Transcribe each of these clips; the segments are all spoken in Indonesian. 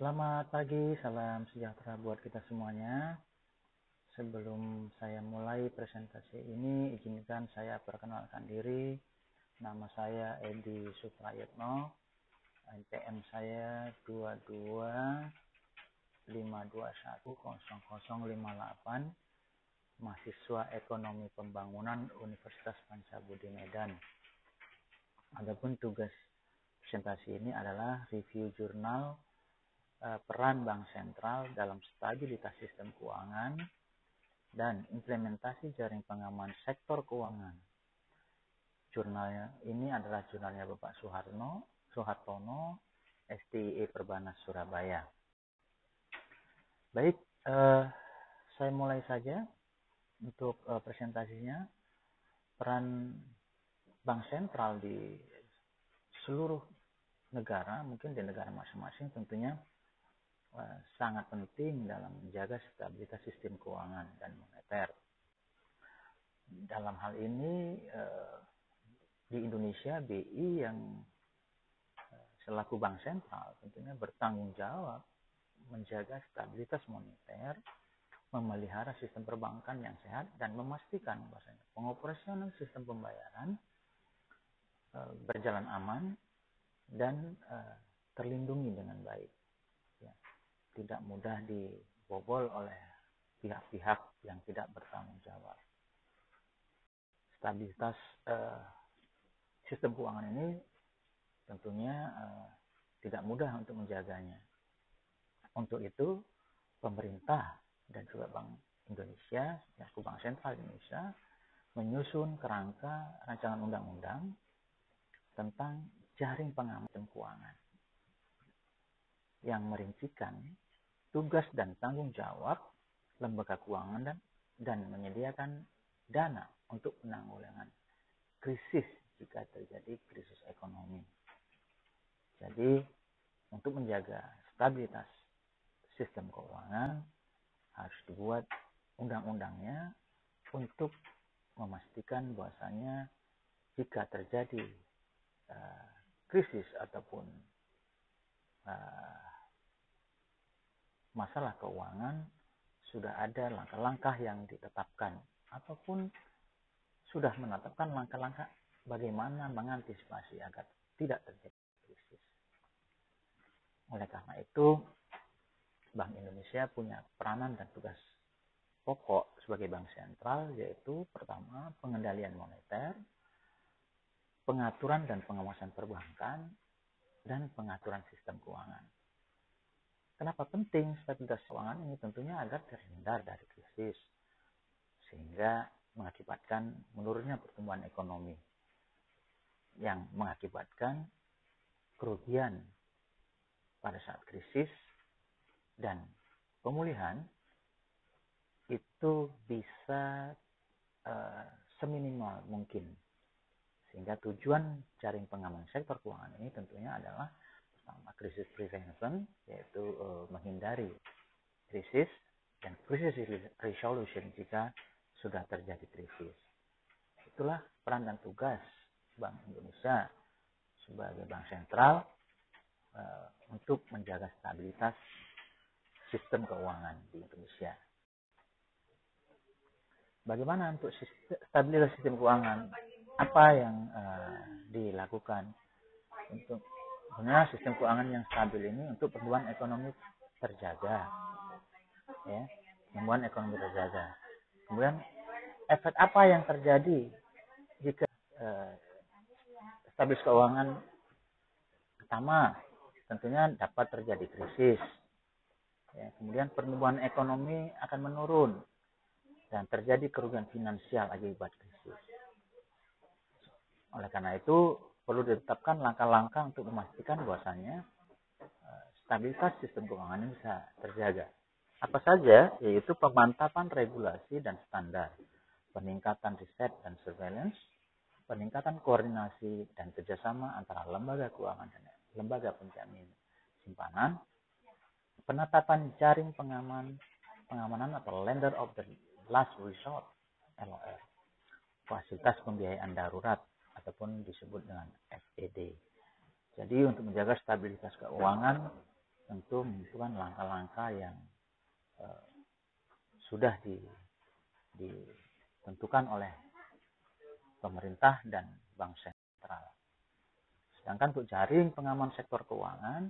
Selamat pagi, salam sejahtera buat kita semuanya. Sebelum saya mulai presentasi ini, izinkan saya perkenalkan diri. Nama saya Edi Suprayitno, NPM saya 2252100058, mahasiswa Ekonomi Pembangunan Universitas Pancabudi Medan. Adapun tugas presentasi ini adalah review jurnal peran Bank Sentral dalam stabilitas sistem keuangan dan implementasi jaring pengaman sektor keuangan. Jurnalnya ini adalah jurnalnya Bapak Suhartono, STIE Perbanas Surabaya. Baik, saya mulai saja untuk presentasinya. Peran Bank Sentral di seluruh negara, mungkin di negara masing-masing tentunya sangat penting dalam menjaga stabilitas sistem keuangan dan moneter. Dalam hal ini di Indonesia BI yang selaku Bank Sentral tentunya bertanggung jawab menjaga stabilitas moneter, memelihara sistem perbankan yang sehat dan memastikan bahwasanya pengoperasional sistem pembayaran berjalan aman dan terlindungi dengan baik. Tidak mudah dibobol oleh pihak-pihak yang tidak bertanggung jawab. Stabilitas sistem keuangan ini tentunya tidak mudah untuk menjaganya. Untuk itu, pemerintah dan juga Bank Indonesia, selaku Bank Sentral Indonesia, menyusun kerangka rancangan undang-undang tentang jaring pengaman sistem keuangan yang merincikan tugas dan tanggung jawab lembaga keuangan dan menyediakan dana untuk penanggulangan krisis jika terjadi krisis ekonomi. Jadi, untuk menjaga stabilitas sistem keuangan harus dibuat undang-undangnya untuk memastikan bahwasanya jika terjadi krisis ataupun masalah keuangan, sudah ada langkah-langkah yang ditetapkan ataupun sudah menetapkan langkah-langkah bagaimana mengantisipasi agar tidak terjadi krisis. Oleh karena itu, Bank Indonesia punya peranan dan tugas pokok sebagai bank sentral, yaitu pertama, pengendalian moneter, pengaturan dan pengawasan perbankan, dan pengaturan sistem keuangan. Kenapa penting stabilitas keuangan ini? Tentunya agar terhindar dari krisis, sehingga mengakibatkan menurunnya pertumbuhan ekonomi yang mengakibatkan kerugian pada saat krisis, dan pemulihan itu bisa seminimal mungkin. Sehingga tujuan jaring pengaman sektor keuangan ini tentunya adalah pertama, krisis prevention, yaitu menghindari krisis, dan krisis resolution jika sudah terjadi krisis. Itulah peran dan tugas Bank Indonesia sebagai bank sentral untuk menjaga stabilitas sistem keuangan di Indonesia. Bagaimana untuk stabilitas sistem keuangan? Apa yang dilakukan untuk sebenarnya sistem keuangan yang stabil ini untuk pertumbuhan ekonomi terjaga, ya, pertumbuhan ekonomi terjaga. Kemudian efek apa yang terjadi jika stabilitas keuangan? Pertama, tentunya dapat terjadi krisis. Ya, kemudian pertumbuhan ekonomi akan menurun dan terjadi kerugian finansial akibat krisis. Oleh karena itu, perlu ditetapkan langkah-langkah untuk memastikan bahwasannya stabilitas sistem keuangan ini bisa terjaga. Apa saja? Yaitu pemantapan regulasi dan standar, peningkatan riset dan surveillance, peningkatan koordinasi dan kerjasama antara lembaga keuangan dan lembaga penjamin simpanan, penetapan jaring pengamanan atau lender of the last resort LOR, fasilitas pembiayaan darurat ataupun disebut dengan FED. Jadi untuk menjaga stabilitas keuangan tentu membutuhkan langkah-langkah yang sudah ditentukan oleh pemerintah dan bank sentral. Sedangkan untuk jaring pengaman sektor keuangan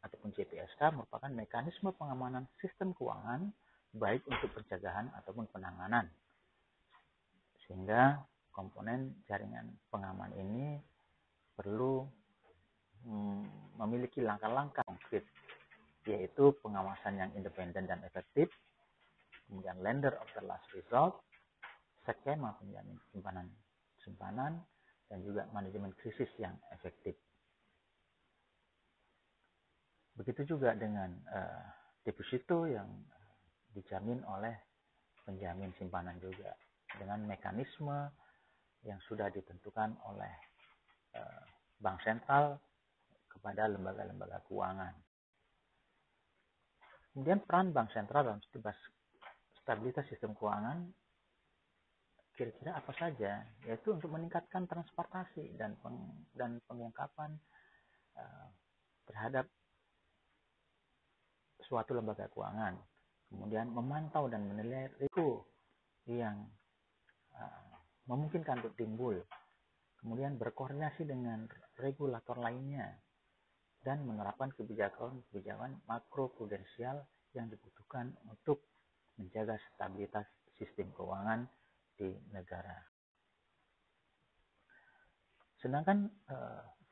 ataupun JPSK merupakan mekanisme pengamanan sistem keuangan baik untuk pencegahan ataupun penanganan. Sehingga komponen jaringan pengaman ini perlu memiliki langkah-langkah konkret, yaitu pengawasan yang independen dan efektif, kemudian lender of the last resort, skema penjamin simpanan, dan juga manajemen krisis yang efektif. Begitu juga dengan deposito yang dijamin oleh penjamin simpanan juga, dengan mekanisme yang sudah ditentukan oleh bank sentral kepada lembaga-lembaga keuangan. Kemudian peran bank sentral dalam stabilitas sistem keuangan kira-kira apa saja? Yaitu untuk meningkatkan transportasi dan pengungkapan terhadap suatu lembaga keuangan. Kemudian memantau dan menilai risiko yang memungkinkan untuk timbul. Kemudian berkoordinasi dengan regulator lainnya dan menerapkan kebijakan makroprudensial yang dibutuhkan untuk menjaga stabilitas sistem keuangan di negara. Sedangkan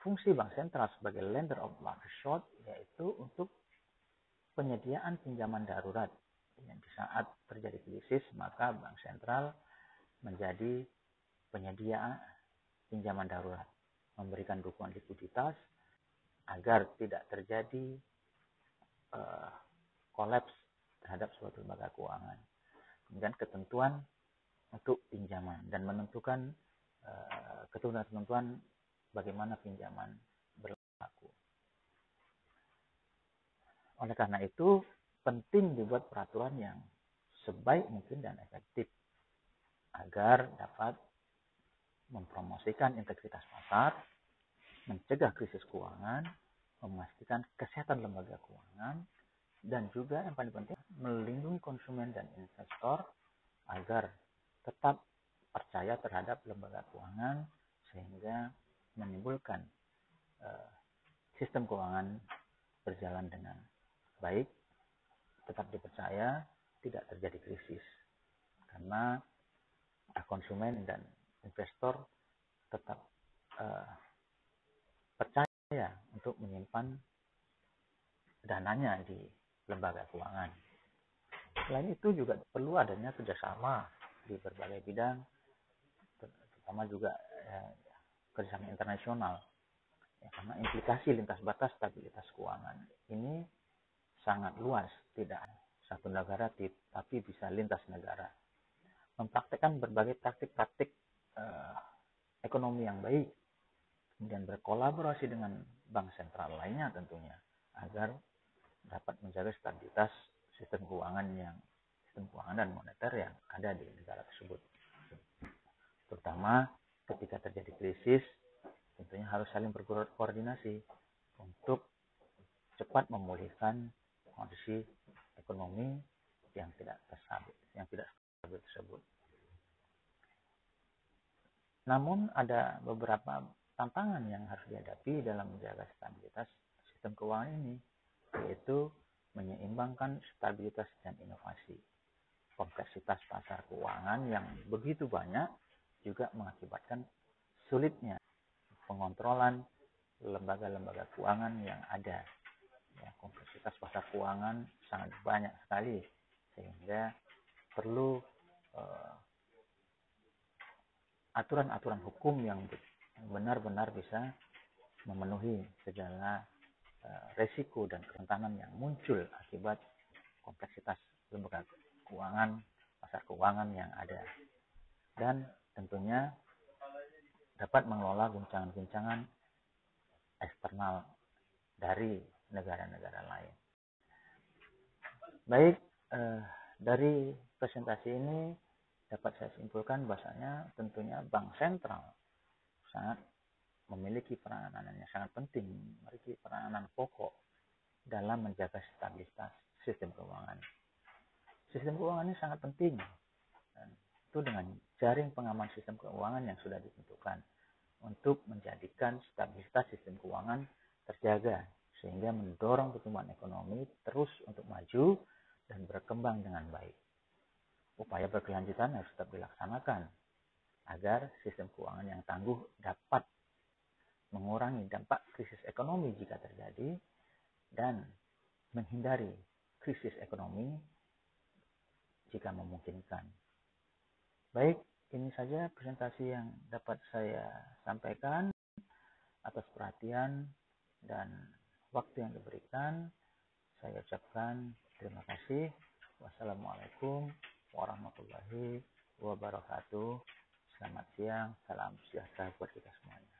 fungsi bank sentral sebagai lender of last resort yaitu untuk penyediaan pinjaman darurat. Di saat terjadi krisis, maka bank sentral menjadi penyedia pinjaman darurat, memberikan dukungan likuiditas agar tidak terjadi kolaps terhadap suatu lembaga keuangan. Kemudian ketentuan untuk pinjaman dan menentukan ketentuan bagaimana pinjaman berlaku. Oleh karena itu, penting dibuat peraturan yang sebaik mungkin dan efektif agar dapat mempromosikan integritas pasar, mencegah krisis keuangan, memastikan kesehatan lembaga keuangan, dan juga yang paling penting melindungi konsumen dan investor agar tetap percaya terhadap lembaga keuangan sehingga menimbulkan sistem keuangan berjalan dengan baik, tetap dipercaya, tidak terjadi krisis. Karena konsumen dan investor tetap percaya untuk menyimpan dananya di lembaga keuangan. Selain itu juga perlu adanya kerjasama di berbagai bidang, terutama juga kerjasama internasional. Ya, karena implikasi lintas batas stabilitas keuangan ini sangat luas, tidak satu negara tapi bisa lintas negara. Mempraktekkan berbagai praktik-praktik ekonomi yang baik, kemudian berkolaborasi dengan bank sentral lainnya tentunya, agar dapat menjaga stabilitas sistem keuangan dan moneter yang ada di negara tersebut. Terutama ketika terjadi krisis, tentunya harus saling berkoordinasi untuk cepat memulihkan kondisi ekonomi yang tidak stabil tersebut. Namun ada beberapa tantangan yang harus dihadapi dalam menjaga stabilitas sistem keuangan ini, yaitu menyeimbangkan stabilitas dan inovasi. Kompleksitas pasar keuangan yang begitu banyak juga mengakibatkan sulitnya pengontrolan lembaga-lembaga keuangan yang ada. Ya, kompleksitas pasar keuangan sangat banyak sekali, sehingga perlu aturan-aturan hukum yang benar-benar bisa memenuhi segala resiko dan kerentanan yang muncul akibat kompleksitas lembaga keuangan, pasar keuangan yang ada. Dan tentunya dapat mengelola guncangan-guncangan eksternal dari negara-negara lain. Baik, dari presentasi ini dapat saya simpulkan bahasanya tentunya bank sentral sangat memiliki peranan yang sangat penting, memiliki peranan pokok dalam menjaga stabilitas sistem keuangan. Sistem keuangan ini sangat penting. Dan itu dengan jaring pengaman sistem keuangan yang sudah ditentukan untuk menjadikan stabilitas sistem keuangan terjaga sehingga mendorong pertumbuhan ekonomi terus untuk maju dan berkembang dengan baik. Upaya berkelanjutan harus tetap dilaksanakan agar sistem keuangan yang tangguh dapat mengurangi dampak krisis ekonomi jika terjadi dan menghindari krisis ekonomi jika memungkinkan. Baik, ini saja presentasi yang dapat saya sampaikan. Atas perhatian dan waktu yang diberikan, saya ucapkan terima kasih. Wassalamualaikum warahmatullahi wabarakatuh. Selamat siang, salam sejahtera buat kita semuanya.